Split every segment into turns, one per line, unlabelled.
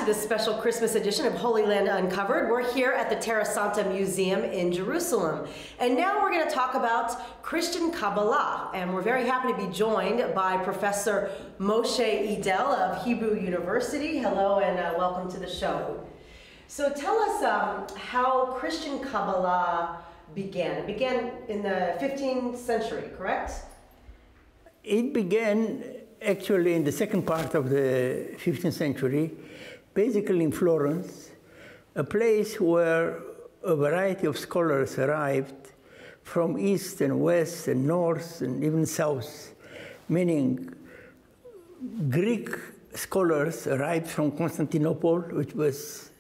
this special Christmas edition of Holy Land Uncovered. We're here at the Terra Sancta Museum in Jerusalem. And now we're going to talk about Christian Kabbalah. And we're very happy to be joined by Professor Moshe Idel of Hebrew University. Hello and welcome to the show. So tell us how Christian Kabbalah began. It began in the 15th century, correct?
It began actually in the second part of the 15th century, basically in Florence, a place where a variety of scholars arrived from east and west and north and even south, meaning Greek scholars arrived from Constantinople, which was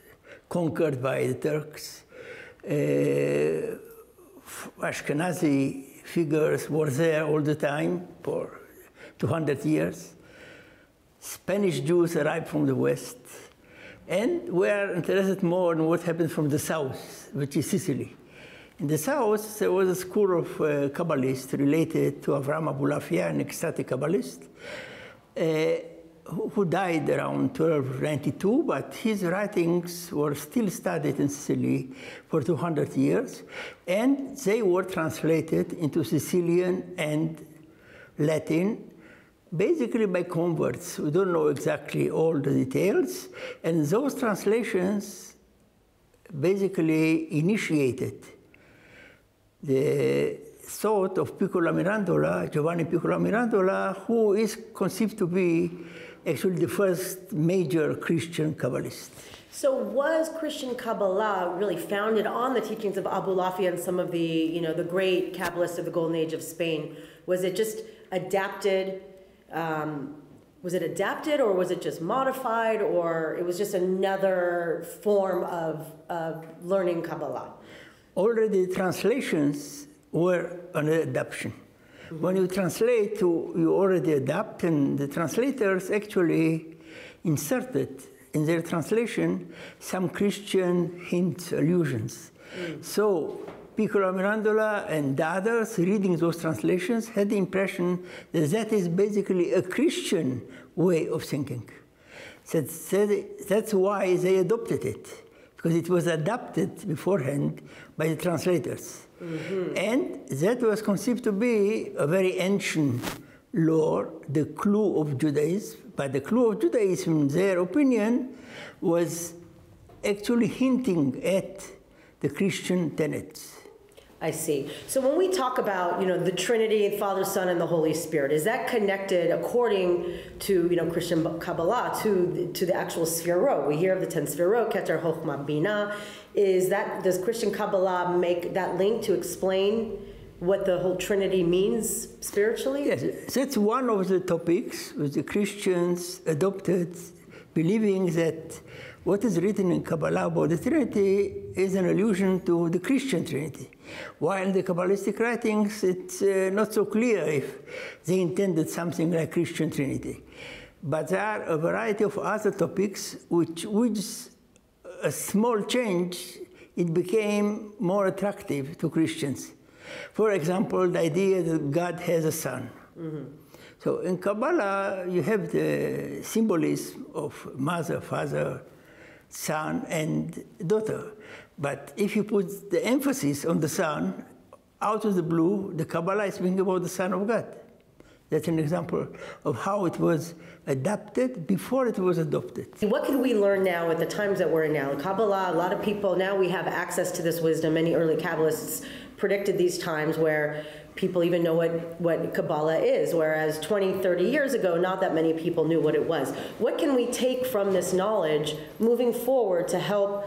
conquered by the Turks. Ashkenazi figures were there all the time for 200 years. Spanish Jews arrived from the west, and were interested more in what happened from the south, which is Sicily. In the south, there was a school of Kabbalists related to Avraham Abulafia, an ecstatic Kabbalist, who died around 1292, but his writings were still studied in Sicily for 200 years, and they were translated into Sicilian and Latin, basically by converts. We don't know exactly all the details, and those translations basically initiated the thought of Piccola Mirandola, Giovanni Piccola Mirandola, who is conceived to be actually the first major Christian Kabbalist.
So was Christian Kabbalah really founded on the teachings of Abulafia and some of the, the great Kabbalists of the Golden Age of Spain? Was it just adapted? Was it adapted, or was it just modified, or it was just another form of learning Kabbalah?
Already translations were an adaptation. Mm-hmm. When you translate, you already adapt, and the translators actually inserted in their translation some Christian hints, allusions. Mm. So Piccola Mirandola and the others reading those translations had the impression that that is basically a Christian way of thinking. That's why they adopted it, because it was adapted beforehand by the translators. Mm-hmm. And that was conceived to be a very ancient lore, the clue of Judaism. But the clue of Judaism, in their opinion, was actually hinting at the Christian tenets.
I see. So when we talk about, the Trinity, Father, Son, and the Holy Spirit, is that connected according to, Christian Kabbalah to the actual Sefirot? We hear of the 10 Sefirot, Keter, Chochmah, Binah. Does Christian Kabbalah make that link to explain what the whole Trinity means spiritually?
Yes, that's one of the topics which the Christians adopted, believing that what is written in Kabbalah about the Trinity is an allusion to the Christian Trinity. While in the Kabbalistic writings, it's not so clear if they intended something like Christian Trinity. But there are a variety of other topics which a small change, it became more attractive to Christians. For example, the idea that God has a son. Mm-hmm. So in Kabbalah, you have the symbolism of mother, father, son, and daughter. But if you put the emphasis on the son, out of the blue, the Kabbalah is speaking about the Son of God. That's an example of how it was adapted before it was adopted.
What can we learn now at the times that we're in now? Kabbalah, a lot of people, now we have access to this wisdom. Many early Kabbalists predicted these times where people even know what Kabbalah is, whereas 20, 30 years ago, not that many people knew what it was. What can we take from this knowledge moving forward to help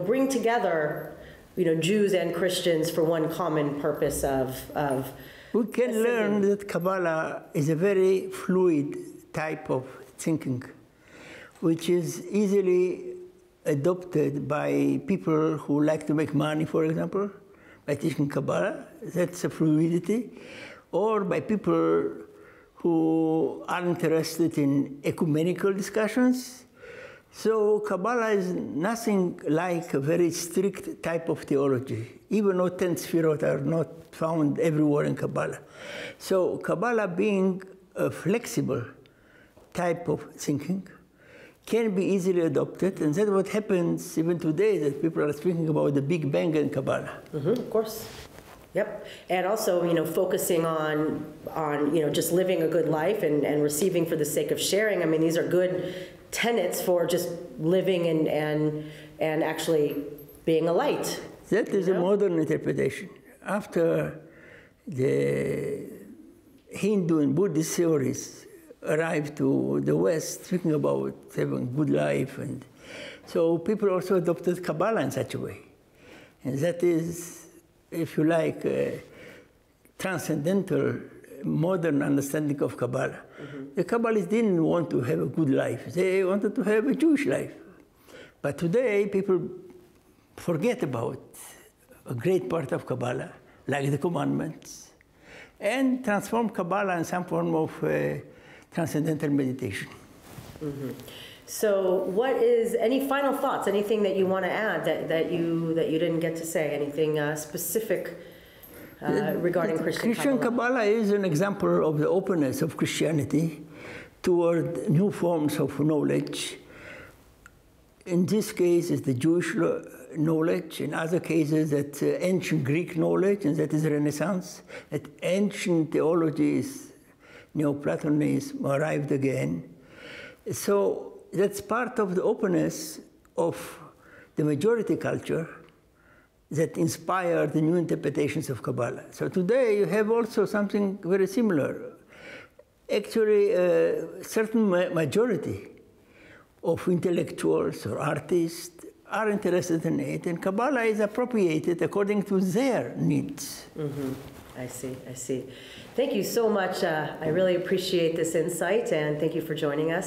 bring together Jews and Christians for one common purpose of
we can learn that Kabbalah is a very fluid type of thinking, which is easily adopted by people who like to make money, for example, by teaching Kabbalah. That's a fluidity. Or by people who are interested in ecumenical discussions. So Kabbalah is nothing like a very strict type of theology, even though 10 Sefirot are not found everywhere in Kabbalah. So Kabbalah being a flexible type of thinking can be easily adopted, and that's what happens even today, that people are speaking about the Big Bang in Kabbalah.
Of course. Yep. And also, focusing on just living a good life and receiving for the sake of sharing. I mean, these are good tenets for just living and actually being a light.
That is a modern interpretation. After the Hindu and Buddhist theories arrived to the West, speaking about having a good life, and so people also adopted Kabbalah in such a way. And that is, if you like, a transcendental, modern understanding of Kabbalah. The Kabbalists didn't want to have a good life. They wanted to have a Jewish life. But today, people forget about a great part of Kabbalah, like the commandments, and transform Kabbalah in some form of transcendental meditation.
So what is, any final thoughts, anything that you want to add that you didn't get to say, anything specific regarding Christian
Kabbalah is an example of the openness of Christianity toward new forms of knowledge. In this case, it's the Jewish knowledge. In other cases, it's ancient Greek knowledge, and that is Renaissance. That ancient theology is Neoplatonism arrived again. So that's part of the openness of the majority culture that inspired the new interpretations of Kabbalah. So today you have also something very similar. Actually, a certain majority of intellectuals or artists are interested in it, and Kabbalah is appropriated according to their needs.
I see. Thank you so much. I really appreciate this insight, and thank you for joining us.